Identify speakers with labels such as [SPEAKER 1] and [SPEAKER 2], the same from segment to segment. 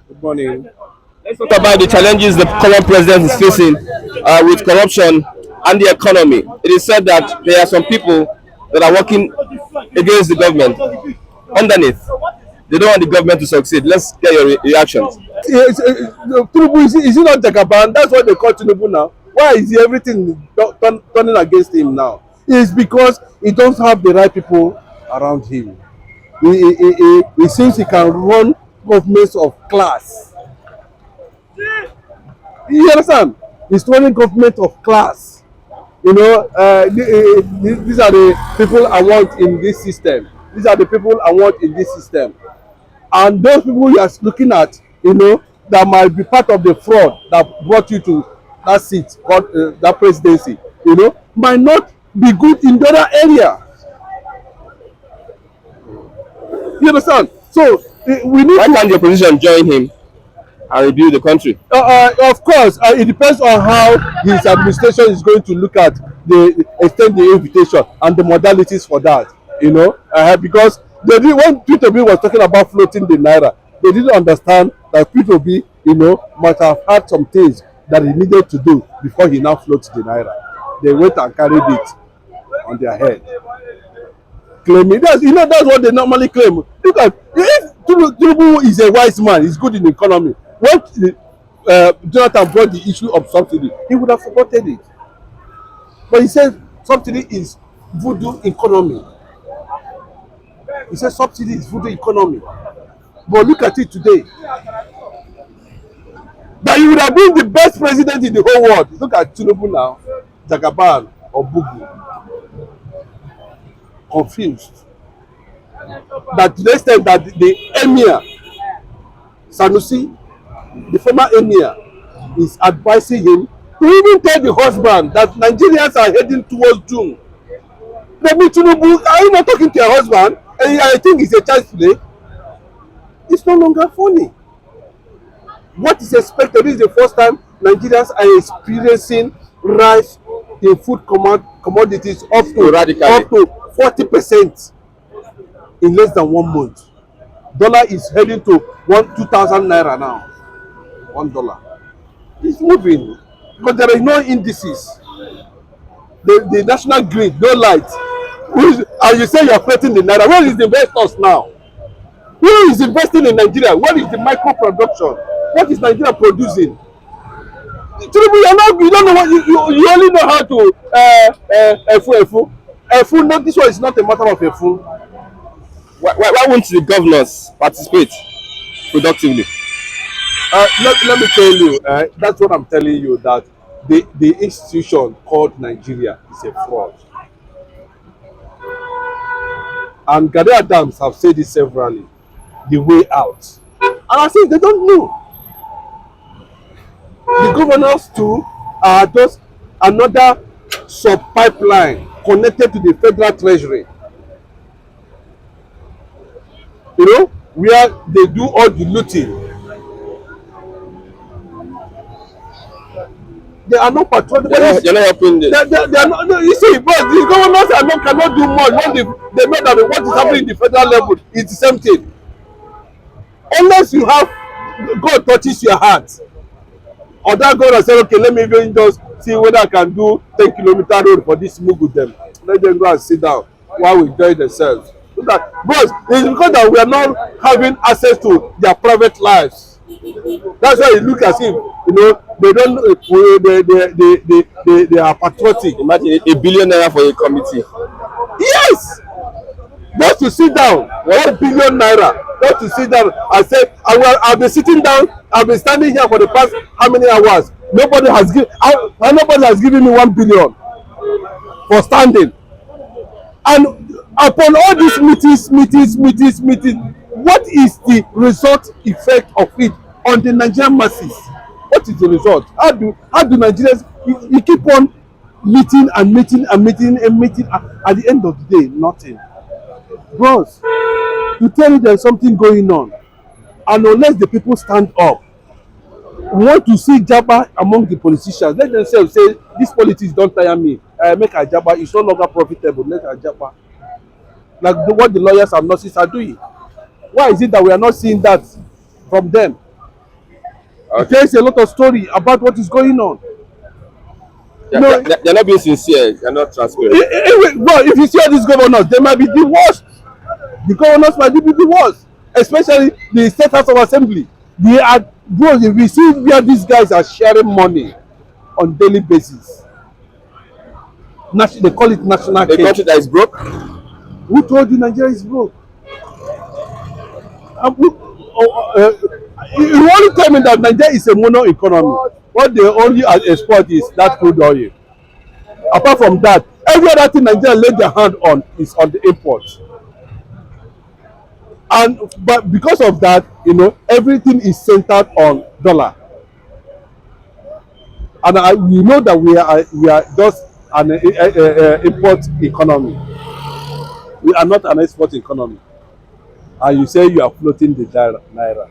[SPEAKER 1] Good morning.
[SPEAKER 2] Let's talk about the challenges the current president is facing with corruption and the economy. It is said that there are some people that are working against the government underneath. They don't want the government to succeed. Let's get your reactions.
[SPEAKER 1] Tinubu, is he not Jagaban? That's what they call Tinubu now. Why is he everything turning against him now? It's because he don't have the right people around him. He seems he can run governments of class. You understand? He's running government of class. You know, these are the people I want in this system. These are the people I want in this system. And those people you are looking at, that might be part of the fraud that brought you to that seat, that presidency, might not be good in the other area. You understand? So we need.
[SPEAKER 2] Why can't the opposition join him and rebuild the country?
[SPEAKER 1] Of course, it depends on how his administration is going to look at the extend the invitation and the modalities for that. Because when P2B was talking about floating the naira, they didn't understand that P2B, might have had some things that he needed to do before he now floats the naira. They went and carried it on their head, claiming that's what they normally claim. Look at if Tinubu is a wise man, he's good in the economy. When Jonathan brought the issue of subsidy, he would have supported it. But he said subsidy is voodoo economy. He said subsidy is voodoo economy. But look at it today. That you would have been the best president in the whole world. Look at Tinubu now, Jagaban or Bugu. Confused. That to the extent that the emir, Sanusi, the former emir, is advising him to even tell the husband that Nigerians are heading towards doom. Maybe Tinubu, are you not talking to your husband? And I think it's a child's play. It's no longer funny. What is expected? This is the first time Nigerians are experiencing rise in food commodities up to 40% in less than 1 month. Dollar is heading to 2,000 naira now. $1. It's moving because there are no indices. The national grid, no light. And you say you are floating the naira. Where is the investors now? Who is investing in Nigeria? What is the micro production? What is Nigeria producing? You don't know what you only know how to efu. No, this one is not a matter of efu.
[SPEAKER 2] Why won't the governors participate productively?
[SPEAKER 1] Let me tell you, that's what I'm telling you, that the institution called Nigeria is a fraud. And Gani Adams have said it severally, the way out. And I think they don't know. The governors too are just another sub-pipeline connected to the federal treasury. Where they do all the looting. They are not patrolling.
[SPEAKER 2] They're not helping.
[SPEAKER 1] They are not. No, you see, but the governors cannot do more when they know that what is happening in the federal level is the same thing. Unless you have God touches your heart, or that God has said, okay, let me even just see whether I can do 10-kilometer road for this Mugu them. Let them go and sit down while we enjoy themselves. But it's because that we are not having access to their private lives. That's why it looks as if they don't they are patriotic.
[SPEAKER 2] Imagine a billion naira for a committee.
[SPEAKER 1] Yes, just to sit down, 1 billion naira. Just to sit down and say, I've been sitting down. I've been standing here for the past how many hours? Nobody has given me 1 billion for standing. And upon all these meetings, what is the result effect of it on the Nigerian masses? What is the result? How do Nigerians you keep on meeting and meeting and at the end of the day, nothing. Bros, to tell you there's something going on, and unless the people stand up, we want to see jabba among the politicians. Let themselves say, this politics don't tire me. Make a jabba, it's no longer profitable. Make a jabba. Like what the lawyers and nurses are doing. Why is it that we are not seeing that from them?
[SPEAKER 2] Okay.
[SPEAKER 1] There's a lot of story about what is going on.
[SPEAKER 2] They're,
[SPEAKER 1] No,
[SPEAKER 2] they're not being sincere. They're not transparent.
[SPEAKER 1] well, if you see all these governors, they might be the worst. The governors might be the worst, especially the state house of assembly. They are, bro, if you see where these guys are sharing money on daily basis. They call it national
[SPEAKER 2] A country
[SPEAKER 1] cake.
[SPEAKER 2] that is broke.
[SPEAKER 1] Who told you Nigeria is broke? You only tell me that Nigeria is a mono economy. What they only export is that crude oil. Apart from that, every other thing Nigeria laid their hand on is on the imports. And but because of that, everything is centered on dollar. And we know that we are just an import economy. We are not an export economy. And you say you are floating the naira.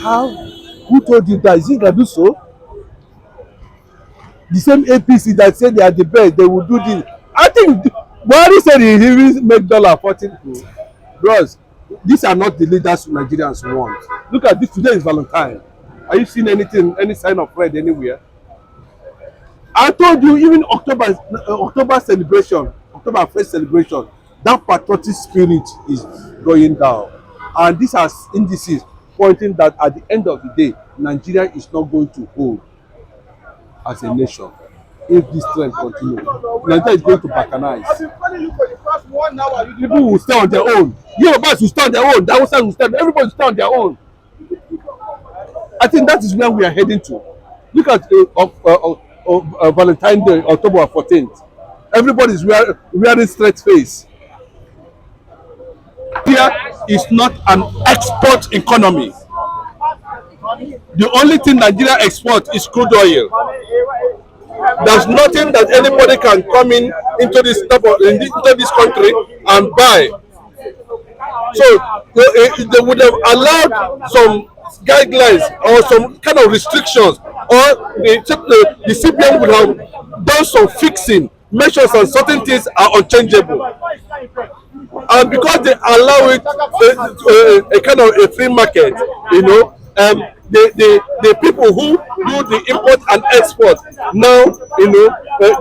[SPEAKER 1] How? Who told you that? Is it gonna do so? The same APC that said they are the best, they will do this. I think Buhari said he will make dollar 14. Bros, these are not the leaders Nigerians want. Look at this. Today is Valentine. Are you seeing anything, any sign of red anywhere? I told you, even October celebration, October 1st celebration, that patriotic spirit is going down. And this has indices pointing that at the end of the day, Nigeria is not going to hold as a nation if this trend continues. Nigeria is going to balkanize. People will stay on their own. Yorubas will stay on their own. The Hausa will stay. Everybody will stay on their own. I think that is where we are heading to. Look at Valentine's Day, October 14th. Everybody is wearing straight face. Here is not an export economy. The only thing Nigeria exports is crude oil. There's nothing that anybody can come into this country and buy. So they would have allowed some guidelines or some kind of restrictions, or the CBN would have done some fixing measures, and certain things are unchangeable. And because they allow it a kind of a free market, the people who do the import and export now,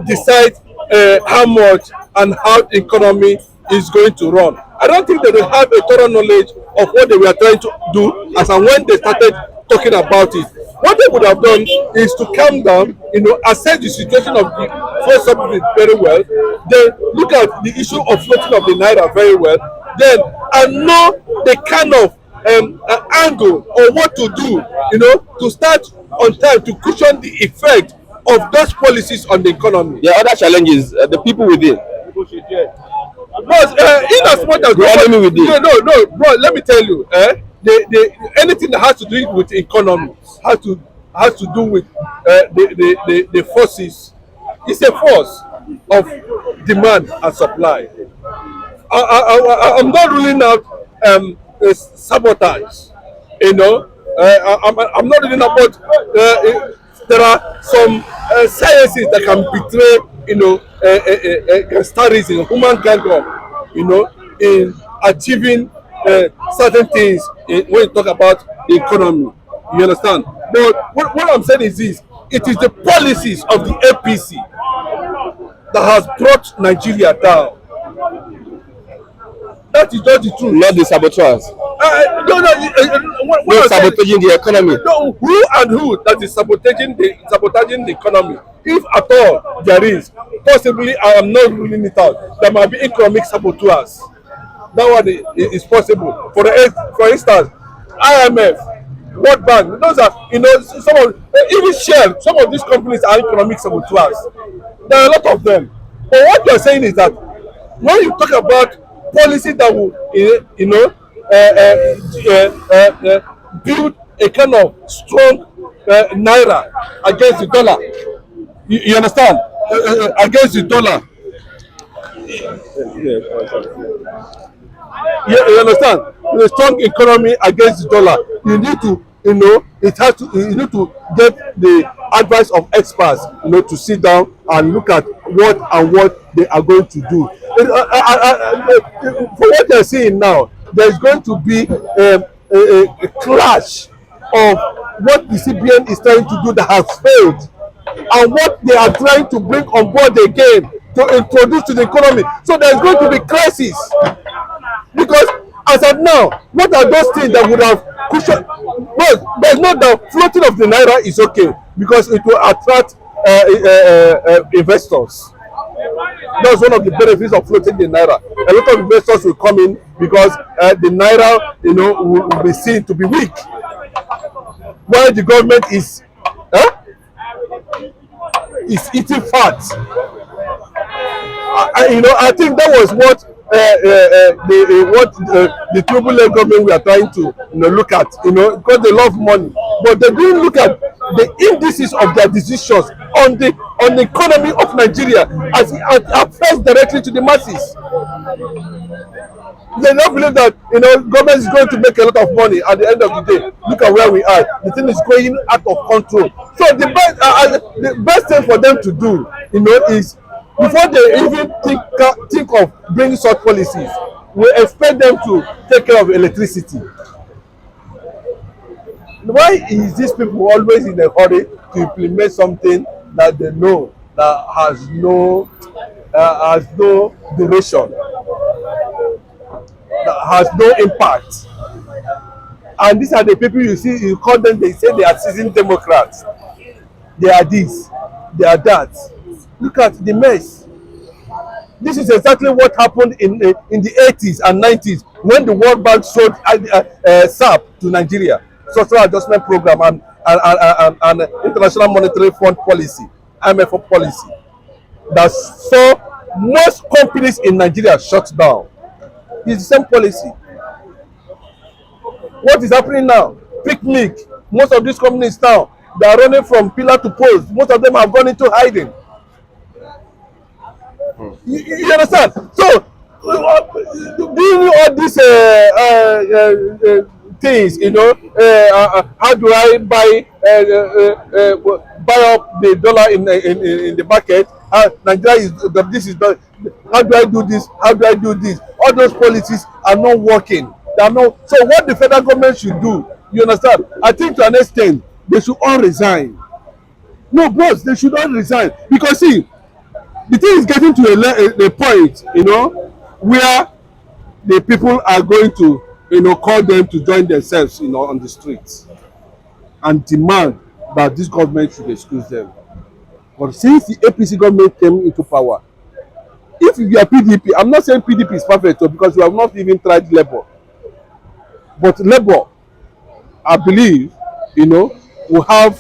[SPEAKER 1] decide how much and how the economy is going to run. I don't think that they have a thorough knowledge of what they were trying to do as and when they started talking about it. What they would have done is to calm down, assess the situation of the fuel subsidy very well, then look at the issue of floating of the naira very well, then and know the kind of angle or what to do, to start on time to cushion the effect of those policies on the economy.
[SPEAKER 2] There are other challenges. The people within.
[SPEAKER 1] But in as much as
[SPEAKER 2] the enemy within.
[SPEAKER 1] No, bro. Let me tell you, anything that has to do with the economy has to do with the forces. It's a force of demand and supply. I'm not ruling out sabotage. I'm not ruling out, but there are some sciences that can betray, gangsterism, human gang up, in achieving certain things when you talk about the economy. You understand? But what I'm saying is this: it is the policies of the APC that has brought Nigeria down. That is just the truth.
[SPEAKER 2] Not the saboteurs.
[SPEAKER 1] No,
[SPEAKER 2] sabotaging the economy.
[SPEAKER 1] No, who and who that is sabotaging the economy? If at all there is, possibly I am not ruling it out. There might be economic saboteurs. That one is possible. For instance, IMF, World Bank, those are some of even Shell. Some of these companies are economic saboteurs. There are a lot of them. But what you are saying is that when you talk about policy that will, build a kind of strong naira against the dollar. You understand? Against the dollar. You understand? The strong economy against the dollar. You need to, you need to get the advice of experts, to sit down and look at what they are going to do. For what they're saying now, there's going to be a clash of what the CBN is trying to do that has failed and what they are trying to bring on board again to introduce to the economy. So there's going to be crisis because as of now, what are those things that would have cushioned? Well, there's no doubt floating of the naira is okay because it will attract investors. That's one of the benefits of floating the naira. A lot of investors will come in because the naira, will be seen to be weak, while the government uh, is eating fat. I think that was what the Tinubu government we are trying to look at, because they love money, but they didn't look at the indices of their decisions on the economy of Nigeria as it affects directly to the masses. They don't believe that government is going to make a lot of money at the end of the day. Look at where we are. The thing is going out of control. So the best thing for them to do, is before they even think of bringing such policies, we expect them to take care of electricity. Why is these people always in a hurry to implement something that they know that has no duration, that has no impact? And these are the people you see, you call them, they say they are seasoned Democrats. They are this, they are that. Look at the mess. This is exactly what happened in the 80s and 90s when the World Bank sold SAP to Nigeria, Social Adjustment Program, and International Monetary Fund policy, IMF policy, that saw most companies in Nigeria shut down. It's the same policy. What is happening now? Picnic. Most of these companies now, they are running from pillar to post. Most of them have gone into hiding. You understand? So, doing all these things, how do I buy up the dollar in the market? Nigeria is this is not. How do I do this? How do I do this? All those policies are not working. They are not. So, what the federal government should do, you understand? I think to an extent they should all resign. No, boss, they should all resign because see, the thing is getting to a point, where the people are going to, call them to join themselves, on the streets and demand that this government should excuse them. But since the APC government came into power, if you are PDP, I'm not saying PDP is perfect because we have not even tried Labour, but Labour, I believe, will have